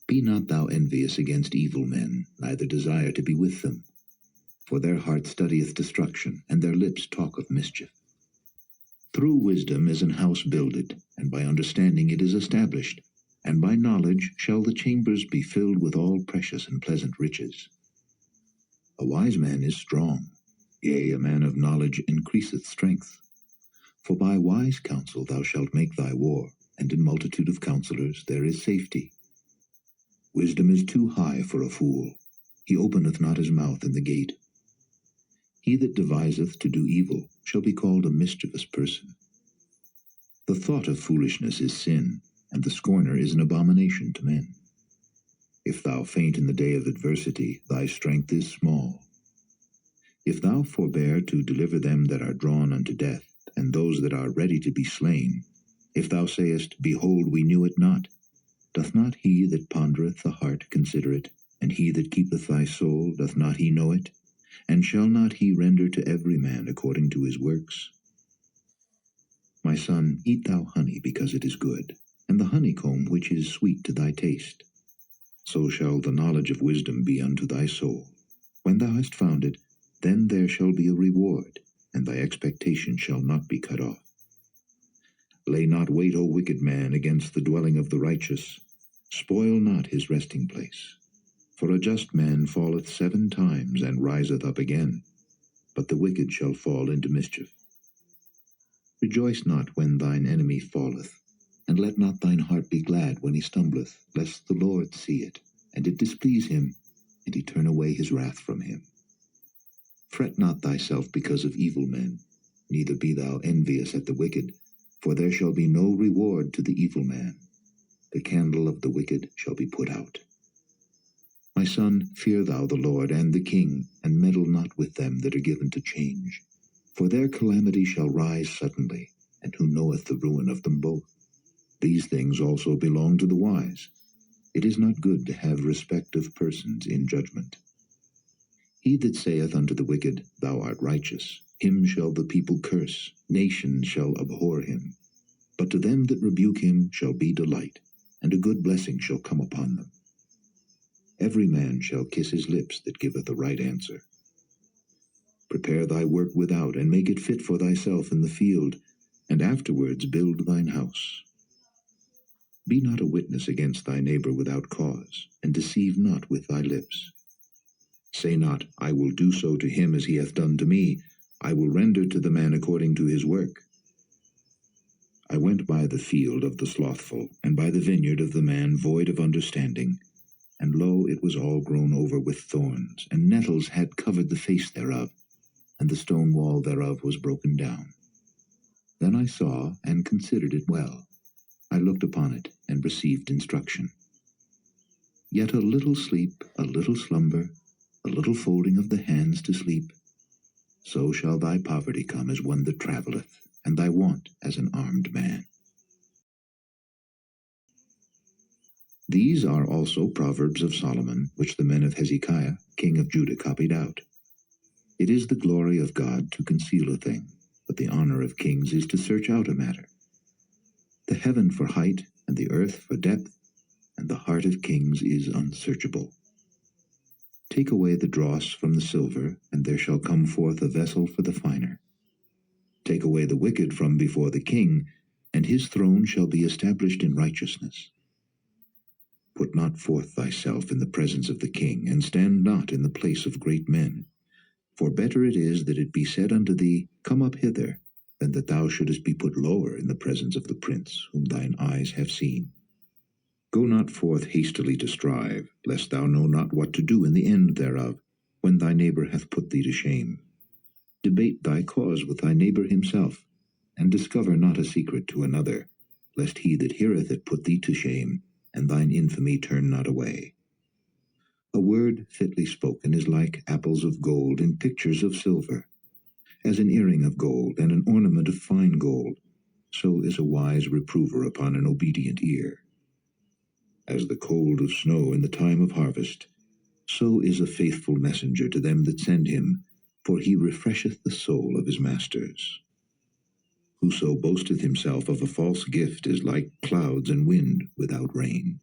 Be not thou envious against evil men, neither desire to be with them. For their heart studieth destruction, and their lips talk of mischief. Through wisdom is an house builded, and by understanding it is established, and by knowledge shall the chambers be filled with all precious and pleasant riches. A wise man is strong, yea, a man of knowledge increaseth strength. For by wise counsel thou shalt make thy war, and in multitude of counselors there is safety. Wisdom is too high for a fool, he openeth not his mouth in the gate. He that deviseth to do evil shall be called a mischievous person. The thought of foolishness is sin, and the scorner is an abomination to men. If thou faint in the day of adversity, thy strength is small. If thou forbear to deliver them that are drawn unto death, and those that are ready to be slain, if thou sayest, Behold, we knew it not, doth not he that pondereth the heart consider it? And he that keepeth thy soul, doth not he know it? And shall not he render to every man according to his works? My son, eat thou honey, because it is good, and the honeycomb which is sweet to thy taste. So shall the knowledge of wisdom be unto thy soul. When thou hast found it, then there shall be a reward, and thy expectation shall not be cut off. Lay not wait, O wicked man, against the dwelling of the righteous. Spoil not his resting place. For a just man falleth 7 times, and riseth up again, but the wicked shall fall into mischief. Rejoice not when thine enemy falleth, and let not thine heart be glad when he stumbleth, lest the Lord see it, and it displease him, and he turn away his wrath from him. Fret not thyself because of evil men, neither be thou envious at the wicked, for there shall be no reward to the evil man. The candle of the wicked shall be put out. My son, fear thou the Lord and the king, and meddle not with them that are given to change. For their calamity shall rise suddenly, and who knoweth the ruin of them both? These things also belong to the wise. It is not good to have respect of persons in judgment. He that saith unto the wicked, Thou art righteous, him shall the people curse, nations shall abhor him. But to them that rebuke him shall be delight, and a good blessing shall come upon them. Every man shall kiss his lips that giveth a right answer. Prepare thy work without, and make it fit for thyself in the field, and afterwards build thine house. Be not a witness against thy neighbor without cause, and deceive not with thy lips. Say not, I will do so to him as he hath done to me, I will render to the man according to his work. I went by the field of the slothful, and by the vineyard of the man void of understanding. And lo, it was all grown over with thorns, and nettles had covered the face thereof, and the stone wall thereof was broken down. Then I saw and considered it well. I looked upon it, and received instruction. Yet a little sleep, a little slumber, a little folding of the hands to sleep, so shall thy poverty come as one that travelleth, and thy want as an armed man. These are also Proverbs of Solomon, which the men of Hezekiah, king of Judah, copied out. It is the glory of God to conceal a thing, but the honor of kings is to search out a matter. The heaven for height, and the earth for depth, and the heart of kings is unsearchable. Take away the dross from the silver, and there shall come forth a vessel for the finer. Take away the wicked from before the king, and his throne shall be established in righteousness. Put not forth thyself in the presence of the king, and stand not in the place of great men. For better it is that it be said unto thee, Come up hither, than that thou shouldest be put lower in the presence of the prince, whom thine eyes have seen. Go not forth hastily to strive, lest thou know not what to do in the end thereof, when thy neighbor hath put thee to shame. Debate thy cause with thy neighbor himself, and discover not a secret to another, lest he that heareth it put thee to shame, and thine infamy turn not away. A word fitly spoken is like apples of gold in pictures of silver. As an earring of gold and an ornament of fine gold, so is a wise reprover upon an obedient ear. As the cold of snow in the time of harvest, so is a faithful messenger to them that send him, for he refresheth the soul of his masters. Whoso boasteth himself of a false gift is like clouds and wind without rain.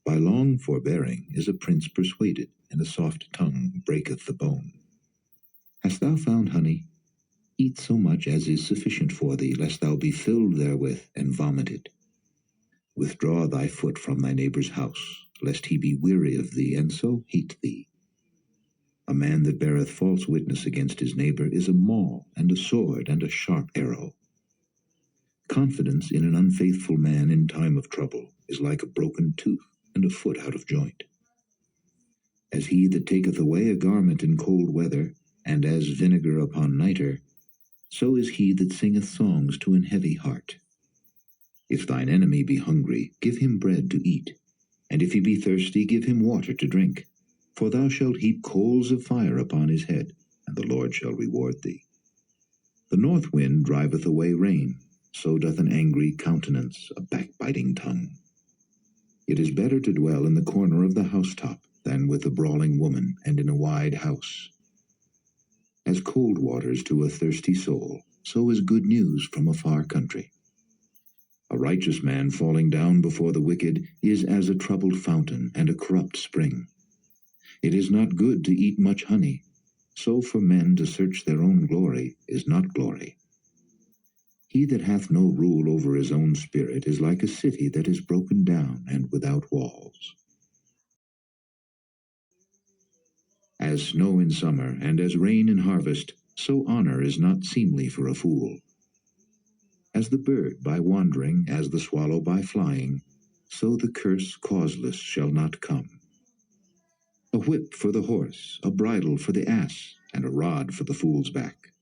By long forbearing is a prince persuaded, and a soft tongue breaketh the bone. Hast thou found honey? Eat so much as is sufficient for thee, lest thou be filled therewith and vomited. Withdraw thy foot from thy neighbor's house, lest he be weary of thee, and so hate thee. A man that beareth false witness against his neighbor is a maul, and a sword, and a sharp arrow. Confidence in an unfaithful man in time of trouble is like a broken tooth, and a foot out of joint. As he that taketh away a garment in cold weather, and as vinegar upon nitre, so is he that singeth songs to an heavy heart. If thine enemy be hungry, give him bread to eat, and if he be thirsty, give him water to drink. For thou shalt heap coals of fire upon his head, and the Lord shall reward thee. The north wind driveth away rain, so doth an angry countenance a backbiting tongue. It is better to dwell in the corner of the housetop than with a brawling woman and in a wide house. As cold waters to a thirsty soul, so is good news from a far country. A righteous man falling down before the wicked is as a troubled fountain and a corrupt spring. It is not good to eat much honey, so for men to search their own glory is not glory. He that hath no rule over his own spirit is like a city that is broken down and without walls. As snow in summer and as rain in harvest, so honor is not seemly for a fool. As the bird by wandering, as the swallow by flying, so the curse causeless shall not come. A whip for the horse, a bridle for the ass, and a rod for the fool's back.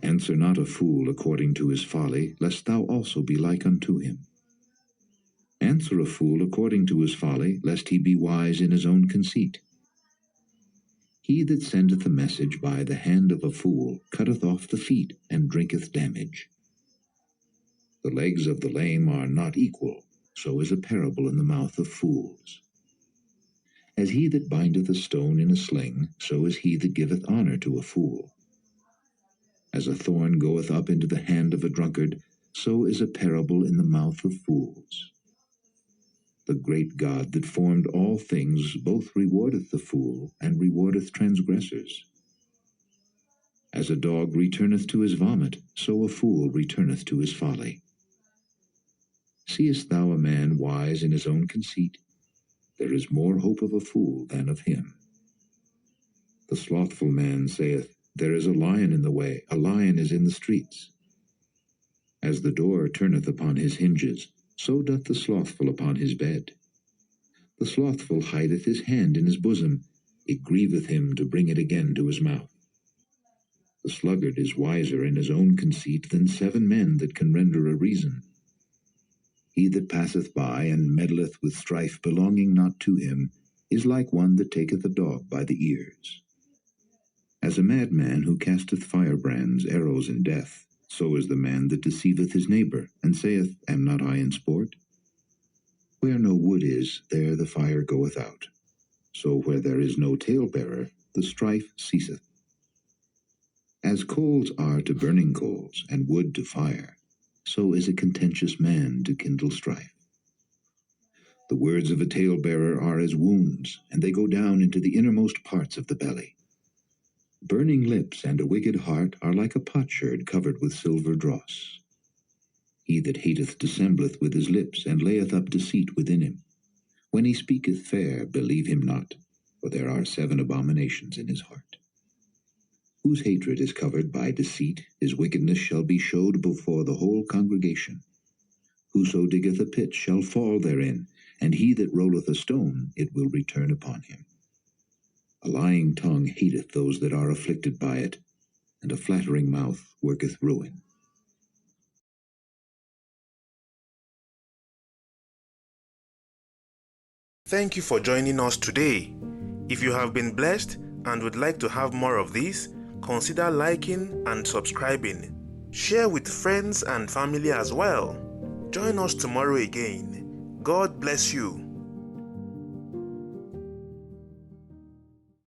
Answer not a fool according to his folly, lest thou also be like unto him. Answer a fool according to his folly, lest he be wise in his own conceit. He that sendeth a message by the hand of a fool cutteth off the feet, and drinketh damage. The legs of the lame are not equal, so is a parable in the mouth of fools. As he that bindeth a stone in a sling, so is he that giveth honor to a fool. As a thorn goeth up into the hand of a drunkard, so is a parable in the mouth of fools. The great God that formed all things both rewardeth the fool, and rewardeth transgressors. As a dog returneth to his vomit, so a fool returneth to his folly. Seest thou a man wise in his own conceit? There is more hope of a fool than of him. The slothful man saith, There is a lion in the way, a lion is in the streets. As the door turneth upon his hinges, so doth the slothful upon his bed. The slothful hideth his hand in his bosom, it grieveth him to bring it again to his mouth. The sluggard is wiser in his own conceit than 7 men that can render a reason. He that passeth by and meddleth with strife belonging not to him is like one that taketh a dog by the ears. As a madman who casteth firebrands, arrows, and death, so is the man that deceiveth his neighbor, and saith, Am not I in sport? Where no wood is, there the fire goeth out. So where there is no talebearer, the strife ceaseth. As coals are to burning coals, and wood to fire, so is a contentious man to kindle strife. The words of a talebearer are as wounds, and they go down into the innermost parts of the belly. Burning lips and a wicked heart are like a potsherd covered with silver dross. He that hateth dissembleth with his lips, and layeth up deceit within him. When he speaketh fair, believe him not, for there are 7 abominations in his heart. Whose hatred is covered by deceit, his wickedness shall be showed before the whole congregation. Whoso diggeth a pit shall fall therein, and he that rolleth a stone, it will return upon him. A lying tongue hateth those that are afflicted by it, and a flattering mouth worketh ruin. Thank you for joining us today. If you have been blessed and would like to have more of this, consider liking and subscribing. Share with friends and family as well. Join us tomorrow again. God bless you.